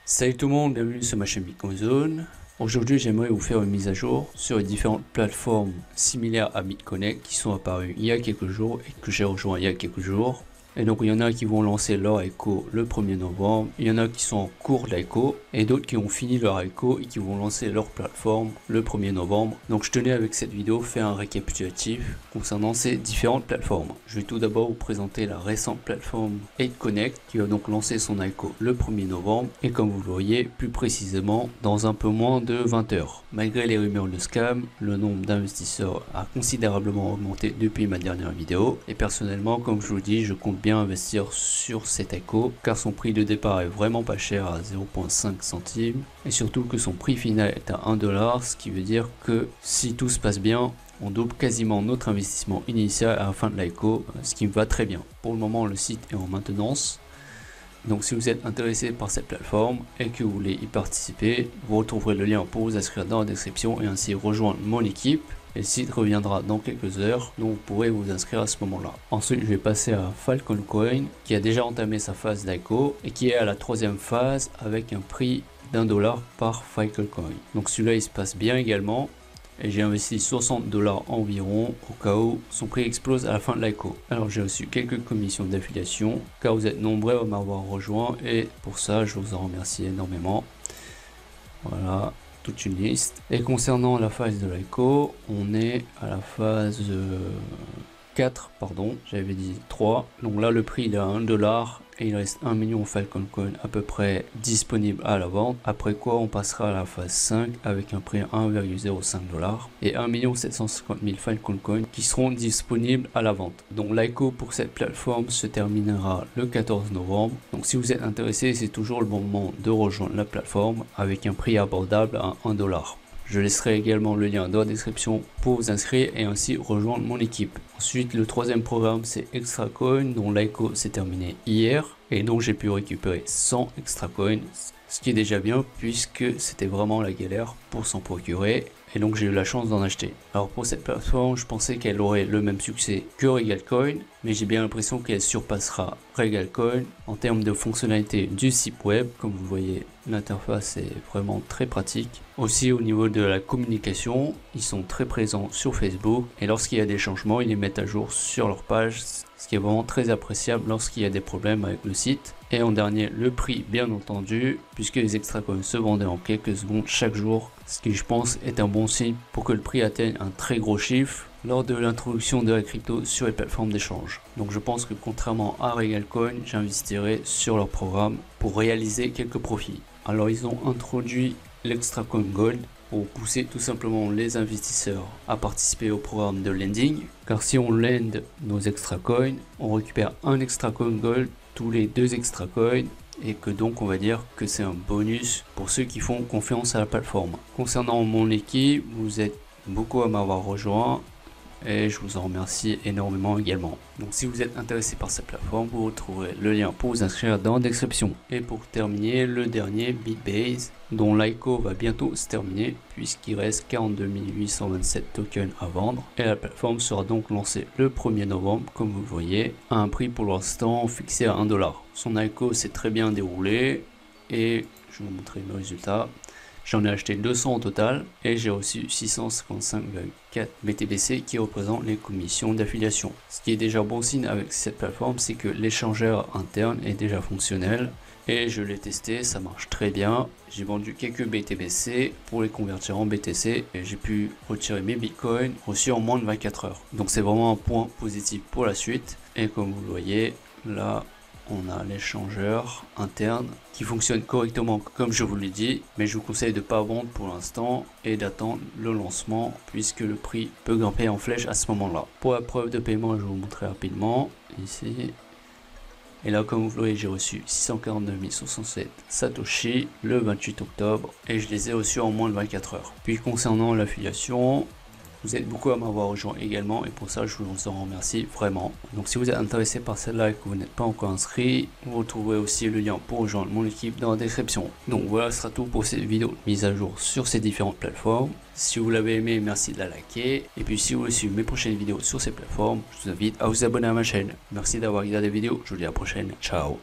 Salut tout le monde, bienvenue sur ma chaîne Bitcoin Zone. Aujourd'hui j'aimerais vous faire une mise à jour sur les différentes plateformes similaires à BitConnect qui sont apparues il y a quelques jours et que j'ai rejoint il y a quelques jours. Et donc il y en a qui vont lancer leur ICO le 1er novembre, il y en a qui sont en cours d'ICO et d'autres qui ont fini leur ICO et qui vont lancer leur plateforme le 1er novembre. Donc je tenais avec cette vidéo faire un récapitulatif concernant ces différentes plateformes. Je vais tout d'abord vous présenter la récente plateforme BitConnect qui va donc lancer son ICO le 1er novembre et comme vous le voyez plus précisément dans un peu moins de 20 heures. Malgré les rumeurs de scam, le nombre d'investisseurs a considérablement augmenté depuis ma dernière vidéo et personnellement comme je vous dis je compte bien investir sur cet ICO car son prix de départ est vraiment pas cher à 0,5 centimes et surtout que son prix final est à 1 dollar, ce qui veut dire que si tout se passe bien on double quasiment notre investissement initial à la fin de l'ICO, ce qui me va très bien. Pour le moment le site est en maintenance. Donc si vous êtes intéressé par cette plateforme et que vous voulez y participer, vous retrouverez le lien pour vous inscrire dans la description et ainsi rejoindre mon équipe. Et le site reviendra dans quelques heures, donc vous pourrez vous inscrire à ce moment-là. Ensuite, je vais passer à Falcon Coin, qui a déjà entamé sa phase d'ICO et qui est à la troisième phase avec un prix d'1 $ par Falcon Coin. Donc celui-là, il se passe bien également. Et j'ai investi 60 $ environ au cas où son prix explose à la fin de l'ICO. Alors j'ai reçu quelques commissions d'affiliation car vous êtes nombreux à m'avoir rejoint et pour ça je vous en remercie énormément. Voilà, toute une liste. Et concernant la phase de l'ICO, on est à la phase 4, pardon, j'avais dit 3. Donc là le prix il est à 1 $ et il reste 1 million Falcon Coin à peu près disponible à la vente. Après quoi on passera à la phase 5 avec un prix à 1,05 $ et 1 750 000 Falcon Coin qui seront disponibles à la vente. Donc l'ICO pour cette plateforme se terminera le 14 novembre. Donc si vous êtes intéressé, c'est toujours le bon moment de rejoindre la plateforme avec un prix abordable à 1 $. Je laisserai également le lien dans la description pour vous inscrire et ainsi rejoindre mon équipe. Ensuite, le troisième programme, c'est Extra Coin, dont l'ICO s'est terminé hier et donc j'ai pu récupérer 100 Extra Coin, ce qui est déjà bien puisque c'était vraiment la galère pour s'en procurer et donc j'ai eu la chance d'en acheter. Alors pour cette plateforme, je pensais qu'elle aurait le même succès que Regal Coin, mais j'ai bien l'impression qu'elle surpassera Regal Coin en termes de fonctionnalité du site web. Comme vous voyez, l'interface est vraiment très pratique. Aussi au niveau de la communication, ils sont très présents sur Facebook et lorsqu'il y a des changements, ils les mettent à jour sur leur page, ce qui est vraiment très appréciable lorsqu'il y a des problèmes avec le site. Et en dernier, le prix bien entendu, puisque les extra coins se vendaient en quelques secondes chaque jour, ce qui je pense est un bon signe pour que le prix atteigne un très gros chiffre lors de l'introduction de la crypto sur les plateformes d'échange. Donc je pense que contrairement à Regal Coin, j'investirai sur leur programme pour réaliser quelques profits. Alors ils ont introduit l'Extra Coin Gold pour pousser tout simplement les investisseurs à participer au programme de lending, car si on lend nos extra coins, on récupère un extra coin gold tous les 2 extra coins et que donc on va dire que c'est un bonus pour ceux qui font confiance à la plateforme. Concernant mon équipe, vous êtes beaucoup à m'avoir rejoint et je vous en remercie énormément également. Donc si vous êtes intéressé par cette plateforme, vous retrouverez le lien pour vous inscrire dans la description. Et pour terminer, le dernier, Bitbase, dont l'ICO va bientôt se terminer puisqu'il reste 42 827 tokens à vendre. Et la plateforme sera donc lancée le 1er novembre, comme vous le voyez, à un prix pour l'instant fixé à 1 $. Son ICO s'est très bien déroulé et je vais vous montrer le résultat. J'en ai acheté 200 au total et j'ai reçu 655,4 BTBC qui représentent les commissions d'affiliation. Ce qui est déjà bon signe avec cette plateforme, c'est que l'échangeur interne est déjà fonctionnel et je l'ai testé, ça marche très bien. J'ai vendu quelques BTBC pour les convertir en BTC et j'ai pu retirer mes bitcoins reçus en moins de 24 heures. Donc c'est vraiment un point positif pour la suite et comme vous le voyez là, on a l'échangeur interne qui fonctionne correctement comme je vous l'ai dit, mais je vous conseille de ne pas vendre pour l'instant et d'attendre le lancement puisque le prix peut grimper en flèche à ce moment là. Pour la preuve de paiement, je vais vous montrer rapidement ici. Et là comme vous voyez, j'ai reçu 649 067 Satoshi le 28 octobre et je les ai reçus en moins de 24 heures. Puis concernant l'affiliation, vous êtes beaucoup à m'avoir rejoint également et pour ça je vous en remercie vraiment. Donc si vous êtes intéressé par celle-là et que vous n'êtes pas encore inscrit, vous retrouverez aussi le lien pour rejoindre mon équipe dans la description. Donc voilà, ce sera tout pour cette vidéo de mise à jour sur ces différentes plateformes. Si vous l'avez aimé, merci de la liker. Et puis si vous voulez suivre mes prochaines vidéos sur ces plateformes, je vous invite à vous abonner à ma chaîne. Merci d'avoir regardé la vidéo, je vous dis à la prochaine, ciao.